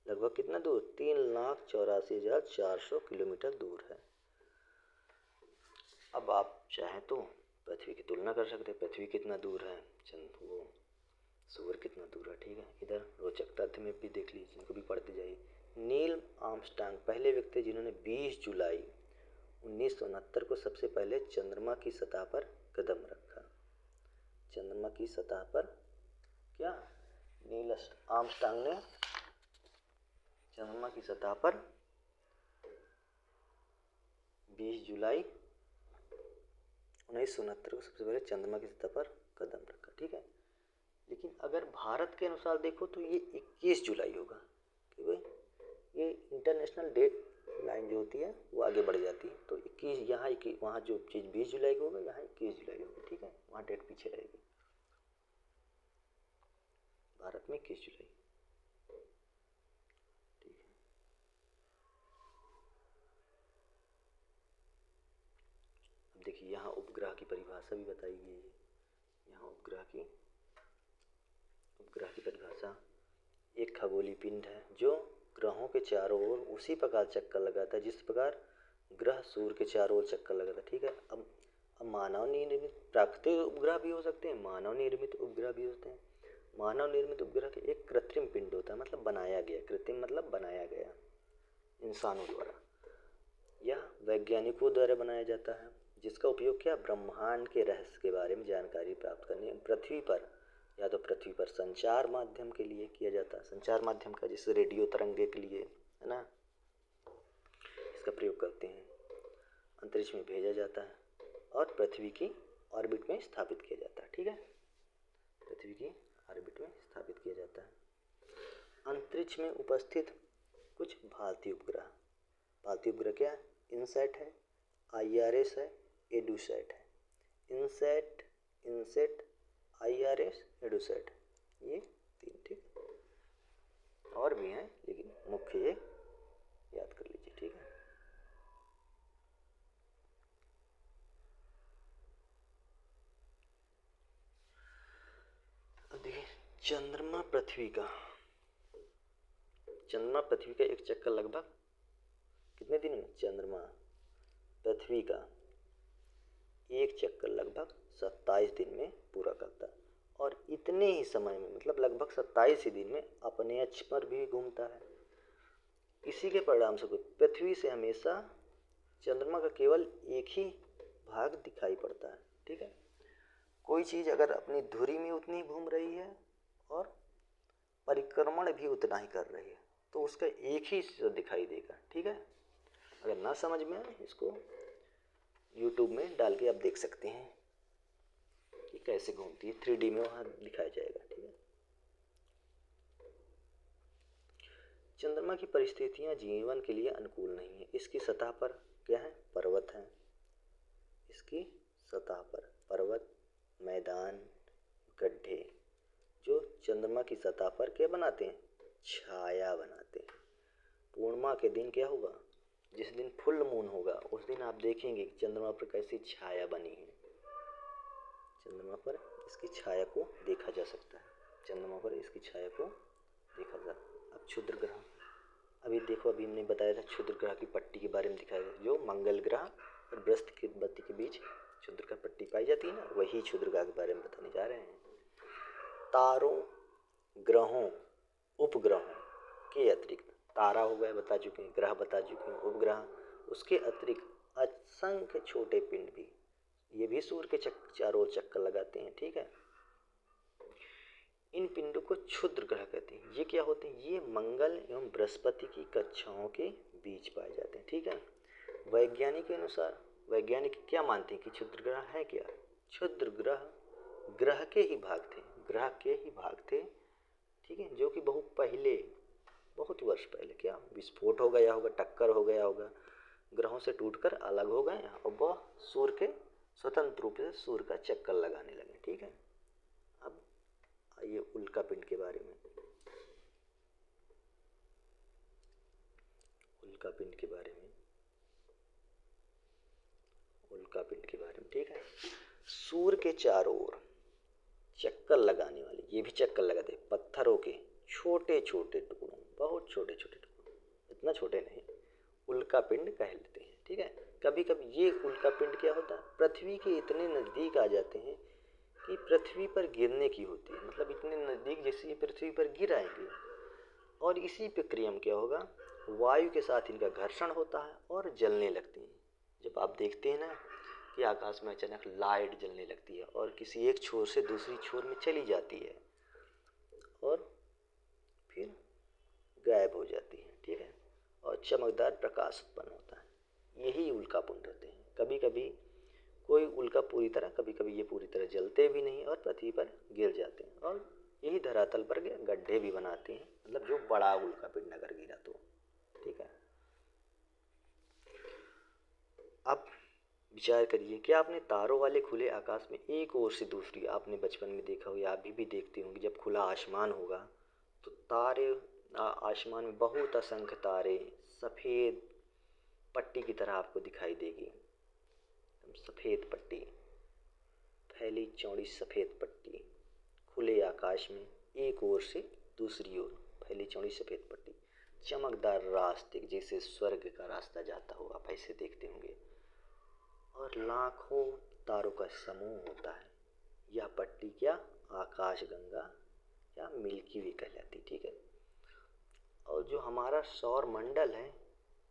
लगभग कितना दूर, 3,84,400 किलोमीटर दूर है। अब आप चाहें तो पृथ्वी की तुलना कर सकते हैं, पृथ्वी कितना दूर है, वो सूर्य कितना दूर है, ठीक है। इधर रोचक तथ्य में भी देख लीजिए, इनको भी पढ़ते जाइए। नील आर्मस्ट्रांग पहले व्यक्ति जिन्होंने 20 जुलाई 1969 को सबसे पहले चंद्रमा की सतह पर कदम रखा। चंद्रमा की सतह पर क्या, नील आर्मस्ट्रांग ने चंद्रमा की सतह पर 20 जुलाई 1969 को सबसे पहले चंद्रमा की सतह पर कदम रखा, ठीक है। लेकिन अगर भारत के अनुसार देखो तो ये 21 जुलाई होगा, क्योंकि ये इंटरनेशनल डेट लाइन जो होती है वो आगे बढ़ जाती है। तो 21 यहाँ, 21 वहाँ जो चीज़ 20 जुलाई को होगा यहाँ 21 जुलाई होगी, ठीक है, वहाँ डेट पीछे रहेगी। भारत में 21 जुलाई, ठीक है। अब देखिए यहाँ उपग्रह की परिभाषा भी बताई गई है। यहाँ उपग्रह की परिभाषा, एक खगोलीय पिंड है जो ग्रहों के चारों ओर उसी प्रकार चक्कर लगाता है जिस प्रकार ग्रह सूर्य के चारों ओर चक्कर लगाता है, ठीक है। अब मानव निर्मित प्राकृतिक उपग्रह भी हो सकते हैं, मानव निर्मित उपग्रह भी होते हैं। मानव निर्मित उपग्रह के एक कृत्रिम पिंड होता है, मतलब बनाया गया, कृत्रिम मतलब बनाया गया इंसानों द्वारा, यह वैज्ञानिकों द्वारा बनाया जाता है, जिसका उपयोग क्या, ब्रह्मांड के रहस्य के बारे में जानकारी प्राप्त करने पृथ्वी पर या तो पृथ्वी पर संचार माध्यम के लिए किया जाता है, संचार माध्यम का जैसे रेडियो तरंगे के लिए, है ना, इसका प्रयोग करते हैं। अंतरिक्ष में भेजा जाता है और पृथ्वी की ऑर्बिट में स्थापित किया जाता है, ठीक है, पृथ्वी की ऑर्बिट में स्थापित किया जाता है। अंतरिक्ष में उपस्थित कुछ भारतीय उपग्रह, भारतीय उपग्रह क्या है, इनसैट है, IRS है, एडुसैट है। इनसैट IRS एडुसैट, ये 3, ठीक। और भी हैं लेकिन मुख्य ये याद कर लीजिए, ठीक है। अब देखिए चंद्रमा पृथ्वी का एक चक्कर लगभग कितने दिन में, चंद्रमा पृथ्वी का एक चक्कर लगभग 27 दिन में पूरा करता है, और इतने ही समय में मतलब लगभग 27 ही दिन में अपने अक्ष पर भी घूमता है। इसी के परिणाम स्वरूप पृथ्वी से हमेशा चंद्रमा का केवल एक ही भाग दिखाई पड़ता है, ठीक है। कोई चीज़ अगर अपनी धुरी में उतनी घूम रही है और परिक्रमण भी उतना ही कर रही है तो उसका एक ही दिखाई देगा, ठीक है। अगर ना समझ में आए इसको YouTube में डाल के आप देख सकते हैं कि कैसे घूमती है, 3D में वहाँ दिखाया जाएगा, ठीक है। चंद्रमा की परिस्थितियाँ जीवन के लिए अनुकूल नहीं है। इसकी सतह पर क्या है, पर्वत हैं, इसकी सतह पर पर्वत, मैदान, गड्ढे, जो चंद्रमा की सतह पर क्या बनाते हैं, छाया बनाते हैं। पूर्णिमा के दिन क्या होगा, जिस दिन फुल मून होगा उस दिन आप देखेंगे कि चंद्रमा पर कैसी छाया बनी है, चंद्रमा पर इसकी छाया को देखा जा सकता है, चंद्रमा पर इसकी छाया को देखा जा। अब क्षुद्र ग्रह, अभी देखो, अभी हमने बताया था क्षुद्र ग्रह की पट्टी के बारे में दिखाया गया, जो मंगल ग्रह और बृहस्पति के बीच क्षुद्र ग्रह पट्टी पाई जाती है ना, वही क्षुद्र ग्रह के बारे में बताने जा रहे हैं। तारों, ग्रहों, उपग्रहों के अतिरिक्त, तारा हो गया बता चुके हैं, ग्रह बता चुके हैं, उपग्रह, उसके अतिरिक्त असंख्य छोटे पिंड भी, ये भी सूर्य के चारों ओर चक्कर लगाते हैं, ठीक है। इन पिंडों को क्षुद्र ग्रह कहते हैं। ये क्या होते हैं, ये मंगल एवं बृहस्पति की कक्षाओं के बीच पाए जाते हैं, ठीक है। वैज्ञानिक के अनुसार, वैज्ञानिक क्या मानते हैं कि क्षुद्र ग्रह है क्या, क्षुद्र ग्रह ग्रह के ही भाग थे, ग्रह के ही भाग थे ठीक है, जो कि बहुत वर्ष पहले क्या विस्फोट हो गया होगा, टक्कर हो गया होगा, ग्रहों से टूटकर अलग हो गए और वह सूर्य के स्वतंत्र रूप से सूर्य का चक्कर लगाने लगे। ठीक है, अब आइए उल्का पिंड के बारे में। उल्का पिंड के बारे में ठीक है, सूर्य के चारों ओर चक्कर लगाने वाले, ये भी चक्कर लगाते हैं पत्थरों के छोटे छोटे टुकड़ों, बहुत छोटे छोटे टुकड़ों, इतना छोटे नहीं, उल्का पिंड कहलाते हैं। ठीक है, कभी कभी ये उल्का पिंड क्या होता है, पृथ्वी के इतने नज़दीक आ जाते हैं कि पृथ्वी पर गिरने की होती है, मतलब इतने नज़दीक जैसे ये पृथ्वी पर गिर आएंगे, और इसी प्रक्रिया में क्या होगा, वायु के साथ इनका घर्षण होता है और जलने लगती हैं। जब आप देखते हैं ना कि आकाश में अचानक लाइट जलने लगती है और किसी एक छोर से दूसरी छोर में चली जाती है और फिर गायब हो जाती है। ठीक है, और चमकदार प्रकाश उत्पन्न होता है, यही उल्का पिंड होते हैं। कभी कभी कोई उल्का पूरी तरह, कभी कभी ये पूरी तरह जलते भी नहीं और पृथ्वी पर गिर जाते हैं, और यही धरातल पर गड्ढे भी बनाते हैं, मतलब जो बड़ा उल्का पिंड अगर गिरा तो। ठीक है, अब विचार करिए कि आपने तारों वाले खुले आकाश में एक ओर से दूसरी, आपने बचपन में देखा हो या अभी भी देखते होंगे, जब खुला आसमान होगा तो तारे, आसमान में बहुत असंख्य तारे सफ़ेद पट्टी की तरह आपको दिखाई देगी, सफ़ेद पट्टी, फैली चौड़ी सफ़ेद पट्टी खुले आकाश में एक ओर से दूसरी ओर फैली चौड़ी सफ़ेद पट्टी, चमकदार रास्ते जैसे स्वर्ग का रास्ता जाता हो, आप ऐसे देखते होंगे, और लाखों तारों का समूह होता है। यह पट्टी क्या आकाश गंगा या मिल्की वे कहलाती। ठीक है, और जो हमारा सौर मंडल है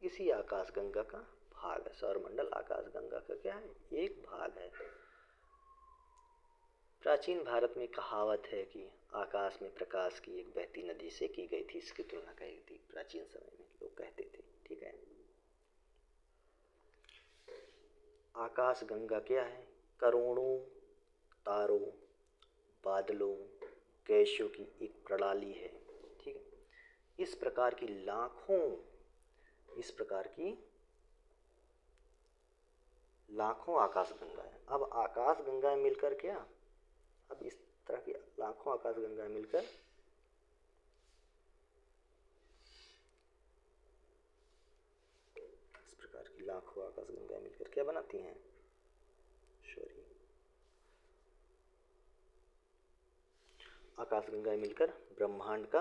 इसी आकाश गंगा का भाग है। सौर मंडल आकाश गंगा का क्या है, एक भाग है। प्राचीन भारत में कहावत है कि आकाश में प्रकाश की एक बहती नदी से की गई थी, इसकी तुलना कही थी, प्राचीन समय में लोग कहते थे। ठीक है, आकाश गंगा क्या है, करोड़ों तारों, बादलों, गैसों की एक प्रणाली है। ठीक है, इस प्रकार की लाखों आकाश गंगा है। अब आकाश गंगा मिलकर क्या, अब इस तरह की लाखों आकाश गंगा मिलकर लाखों आकाश गंगा मिलकर क्या बनाती हैं, आकाश गंगा मिलकर ब्रह्मांड का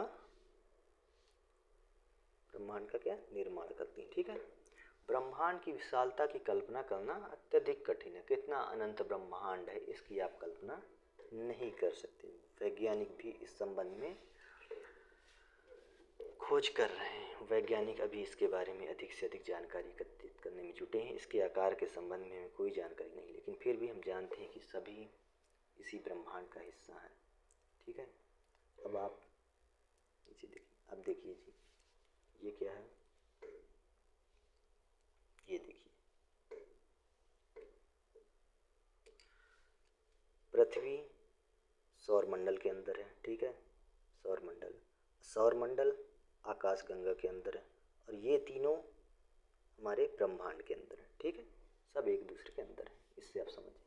क्या निर्माण करती हैं। ठीक है, ब्रह्मांड की विशालता की कल्पना करना अत्यधिक कठिन है। कितना अनंत ब्रह्मांड है इसकी आप कल्पना नहीं कर सकते। वैज्ञानिक भी इस संबंध में खोज कर रहे हैं, वैज्ञानिक अभी इसके बारे में अधिक से अधिक जानकारी एकत्रित करने में जुटे हैं। इसके आकार के संबंध में हमें कोई जानकारी नहीं, लेकिन फिर भी हम जानते हैं कि सभी इसी ब्रह्मांड का हिस्सा है। ठीक है, अब आप नीचे देखिए, अब देखिए जी ये क्या है, ये देखिए पृथ्वी सौरमंडल के अंदर है। ठीक है, सौरमंडल आकाश गंगा के अंदर है, और ये तीनों हमारे ब्रह्मांड के अंदर है। ठीक है, सब एक दूसरे के अंदर है, इससे आप समझिए।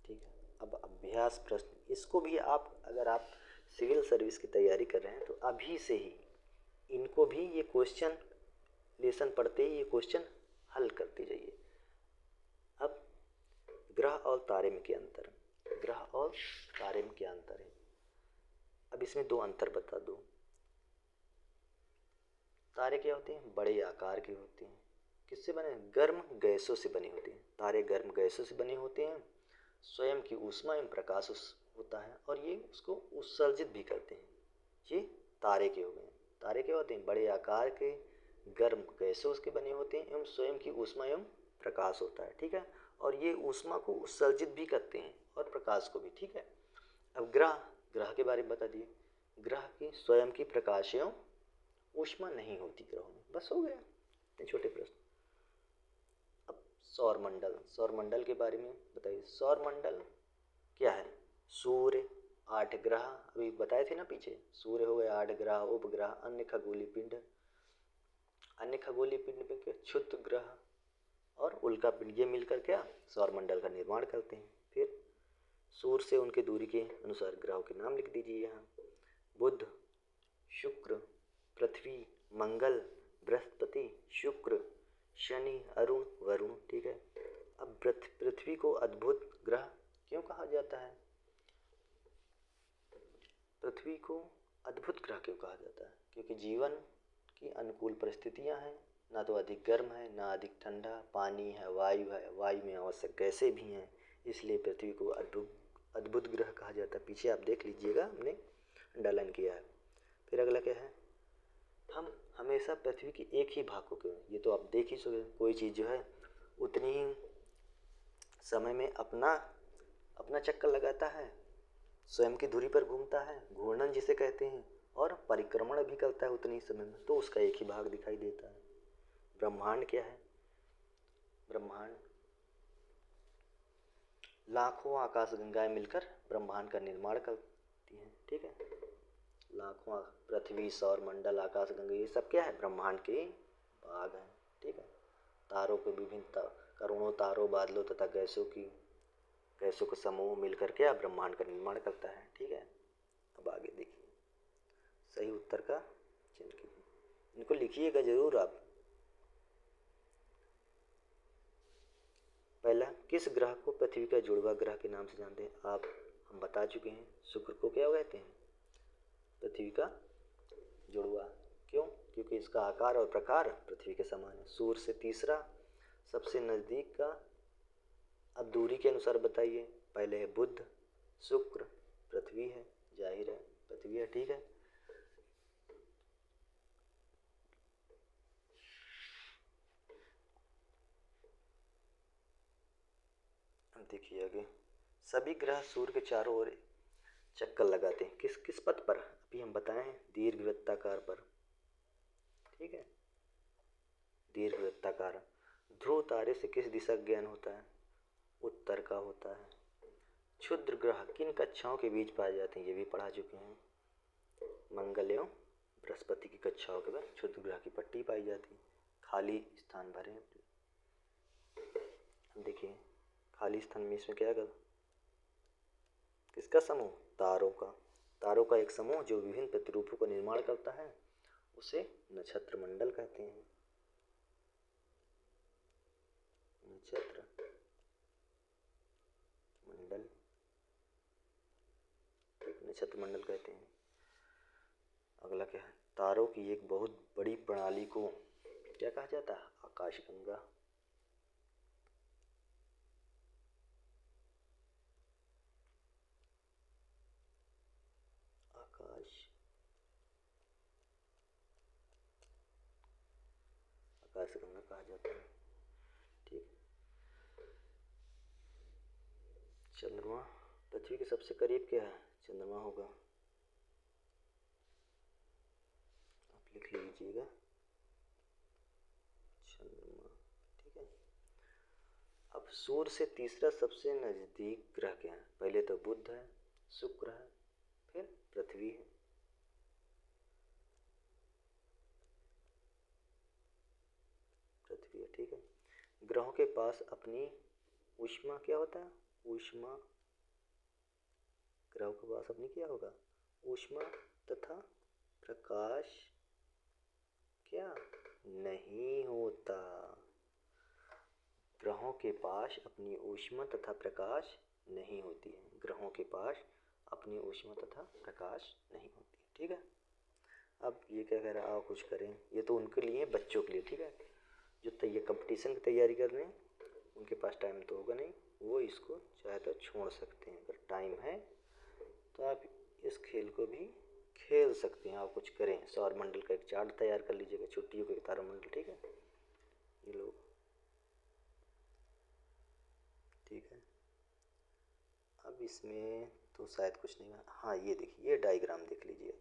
ठीक है, अब अभ्यास प्रश्न, इसको भी आप अगर आप सिविल सर्विस की तैयारी कर रहे हैं तो अभी से ही इनको भी ये क्वेश्चन लेसन पढ़ते ही ये क्वेश्चन हल करते जाइए। अब ग्रह और तारे में क्या अंतर है, ग्रह और तारे में क्या अंतर है, अब इसमें दो अंतर बता दो। तारे क्या होते हैं, बड़े आकार के होते हैं, किससे बने, गर्म गैसों से बने होते हैं। तारे गर्म गैसों से बने होते हैं, स्वयं की ऊष्मा एवं प्रकाश होता है, और ये उसको उत्सर्जित भी करते हैं। ये तारे के हो गए। तारे क्या होते हैं, बड़े आकार के गर्म गैसों के बने होते हैं एवं स्वयं की ऊष्मा एवं प्रकाश होता है। ठीक है, और ये ऊष्मा को उत्सर्जित भी करते हैं और प्रकाश को भी। ठीक है, अब ग्रह के बारे में बता दिए, ग्रह की स्वयं की प्रकाश एवं ऊष्मा नहीं होती ग्रहों में। बस हो गया, इतने छोटे प्रश्न। अब सौर मंडल के बारे में बताइए। सौर मंडल क्या है? सूर्य, 8 ग्रह, अभी बताए थे ना पीछे, सूर्य हो गए, 8 ग्रह, उपग्रह, अन्य खगोलीय पिंड में क्या, क्षुद्र ग्रह और उल्का पिंड, ये मिलकर क्या सौर मंडल का निर्माण करते हैं। फिर सूर्य से उनके दूरी के अनुसार ग्रहों के नाम लिख दीजिए यहाँ। बुध, शुक्र, पृथ्वी, मंगल, बृहस्पति, शुक्र, शनि, अरुण, वरुण। ठीक है। अब पृथ्वी को अद्भुत ग्रह क्यों कहा जाता है? पृथ्वी को अद्भुत ग्रह क्यों कहा जाता है? क्योंकि जीवन की अनुकूल परिस्थितियां हैं, ना तो अधिक गर्म है ना अधिक ठंडा, पानी है, वायु में आवश्यक गैसें भी हैं, इसलिए पृथ्वी को अद्भुत ग्रह कहा जाता है। पीछे आप देख लीजिएगा, हमने अंडरलाइन किया है। फिर अगला क्या है? हम हमेशा पृथ्वी की एक ही भाग को क्यों, ये तो आप देख ही सके, कोई चीज़ जो है उतनी ही समय में अपना चक्कर लगाता है, स्वयं की धुरी पर घूमता है, घूर्णन जिसे कहते हैं, और परिक्रमण भी करता है उतनी समय में, तो उसका एक ही भाग दिखाई देता है। ब्रह्मांड क्या है? ब्रह्मांड लाखों आकाशगंगाएं मिलकर ब्रह्मांड का निर्माण करती हैं। ठीक है। लाखों, पृथ्वी, सौर मंडल, आकाशगंगा, ये सब क्या है? ब्रह्मांड के भाग हैं। ठीक है। तारों के विभिन्न करोड़ों तारों, बादलों तथा गैसों का समूह मिलकर क्या ब्रह्मांड का निर्माण करता है। ठीक है। अब आगे देखिए, सही उत्तर का चयन कीजिए, इनको लिखिएगा जरूर आप। पहला, किस ग्रह को पृथ्वी का जुड़वा ग्रह के नाम से जानते हैं? हम बता चुके हैं, शुक्र को क्या कहते हैं? पृथ्वी का जुड़वा। क्यों? क्योंकि इसका आकार और प्रकार पृथ्वी के समान है। सूर्य से तीसरा सबसे नज़दीक का, अब दूरी के अनुसार बताइए। पहले है बुध, शुक्र, पृथ्वी है, जाहिर है पृथ्वी है। ठीक है। अब देखिए आगे, सभी ग्रह सूर्य के चारों ओर चक्कर लगाते हैं, किस किस पथ पर? अभी हम बताएं, दीर्घवृत्ताकार पर। ठीक है। दीर्घवृत्ताकार। ध्रुव तारे से किस दिशा का ज्ञान होता है? उत्तर का होता है। क्षुद्र ग्रह किन कक्षाओं के बीच पाए जाते हैं? ये भी पढ़ा चुके हैं। मंगल एवं बृहस्पति की कक्षाओं के बाद क्षुद्र ग्रह की पट्टी पाई जाती है। खाली स्थान भरें। देखिए, खाली स्थान में इसमें क्या कर, किसका समूह? तारों का। तारों का एक समूह जो विभिन्न प्रतिरूपों का निर्माण करता है, उसे नक्षत्र मंडल कहते हैं। नक्षत्र मंडल, नक्षत्र मंडल कहते हैं। अगला क्या है? तारों की एक बहुत बड़ी प्रणाली को क्या कहा जाता है? आकाशगंगा। आकाशगंगा कहा जाता है। ठीक। चंद्रमा पृथ्वी के सबसे करीब क्या है? चंद्रमा होगा, आप लिख लीजिएगा, चंद्रमा। ठीक है। अब सूर्य से तीसरा सबसे नजदीक ग्रह क्या है? पहले तो बुध है, शुक्र है, फिर पृथ्वी है। पृथ्वी है। ठीक है। ग्रहों के पास अपनी ऊष्मा क्या होता है? ऊष्मा, ग्रहों के पास अपनी क्या होगा? ऊष्मा तथा प्रकाश क्या नहीं होता। ग्रहों के पास अपनी ऊष्मा तथा प्रकाश नहीं होती है। ग्रहों के पास अपनी ऊष्मा तथा प्रकाश नहीं होती। ठीक है। अब ये क्या कह रहा है? आओ कुछ करें, ये तो उनके लिए, बच्चों के लिए। ठीक है। जो कंपटीशन की तैयारी कर रहे हैं, उनके पास टाइम तो होगा नहीं, वो इसको चाहे तो छोड़ सकते हैं। अगर टाइम है तो आप इस खेल को भी खेल सकते हैं। आप कुछ करें, सौर मंडल का एक चार्ट तैयार कर लीजिएगा, छुट्टियों के तारामंडल। ठीक है। ये लोग, ठीक है। अब इसमें तो शायद कुछ नहीं है। हाँ, ये देखिए, ये डायग्राम देख लीजिए,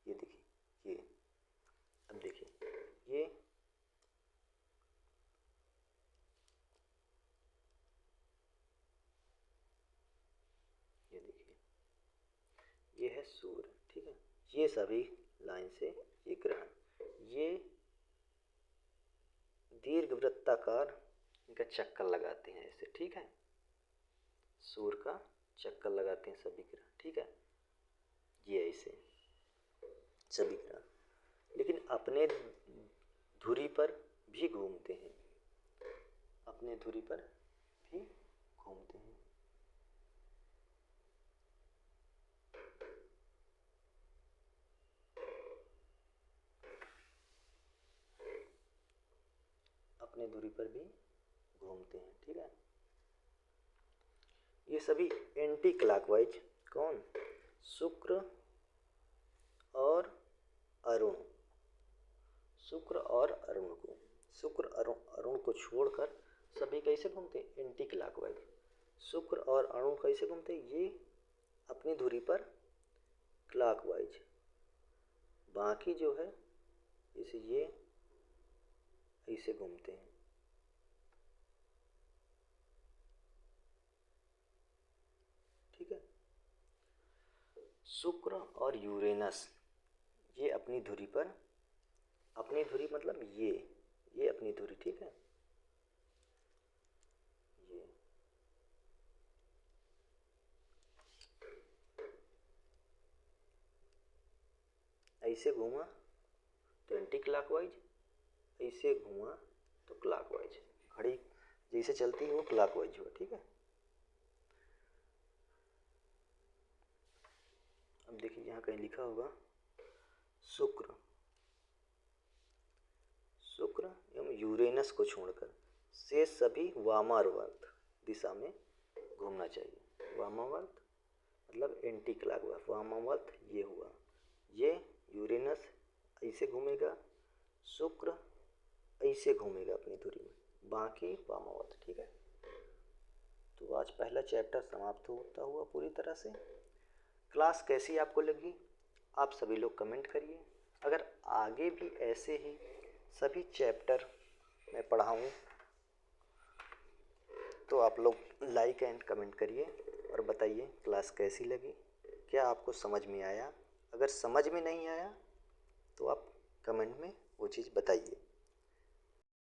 ये देखिए, ये अब देखिए, ये ये है सूर्य, ठीक है। ये सभी लाइन से ये ग्रहण, ये दीर्घ वृत्ताकार इनका चक्कर लगाते हैं ऐसे, ठीक है। सूर्य का चक्कर लगाते हैं सभी ग्रह, ठीक है। ये ऐसे सभी ग्रह, लेकिन अपने धुरी पर भी घूमते हैं, अपने धुरी पर भी घूमते हैं। अपने धुरी पर भी घूमते हैं, ठीक है। ये सभी एंटी क्लॉकवाइज, कौन? शुक्र और अरुण, शुक्र और अरुण को, शुक्र अरुण को छोड़कर सभी कैसे घूमते हैं? Anti clockwise. शुक्र और अरुण कैसे घूमते हैं? ये अपनी धुरी पर क्लॉकवाइज, बाकी जो है इसे ये ऐसे घूमते हैं, ठीक है। शुक्र और यूरेनस ये अपनी धुरी पर, अपनी धुरी मतलब ये अपनी धुरी, ठीक है। ये ऐसे घूमा तो एंटी क्लॉकवाइज, ऐसे घूमा तो क्लॉकवाइज। घड़ी जैसे चलती है वो क्लॉकवाइज हुआ, ठीक है। अब देखिए यहाँ कहीं लिखा होगा शुक्र, शुक्र एवं यूरेनस को छोड़कर शेष सभी वामावर्त दिशा में घूमना चाहिए। वामावर्त मतलब एंटी क्लॉकवाइज, वामावर्त ये हुआ, ये यूरेनस ऐसे घूमेगा, शुक्र ऐसे घूमेगा अपनी धुरी में, बाकी वामावर्त, ठीक है। तो आज पहला चैप्टर समाप्त होता हुआ पूरी तरह से। क्लास कैसी आपको लगी आप सभी लोग कमेंट करिए। अगर आगे भी ऐसे ही सभी चैप्टर मैं पढ़ाऊँ तो आप लोग लाइक एंड कमेंट करिए और बताइए क्लास कैसी लगी, क्या आपको समझ में आया। अगर समझ में नहीं आया तो आप कमेंट में वो चीज़ बताइए।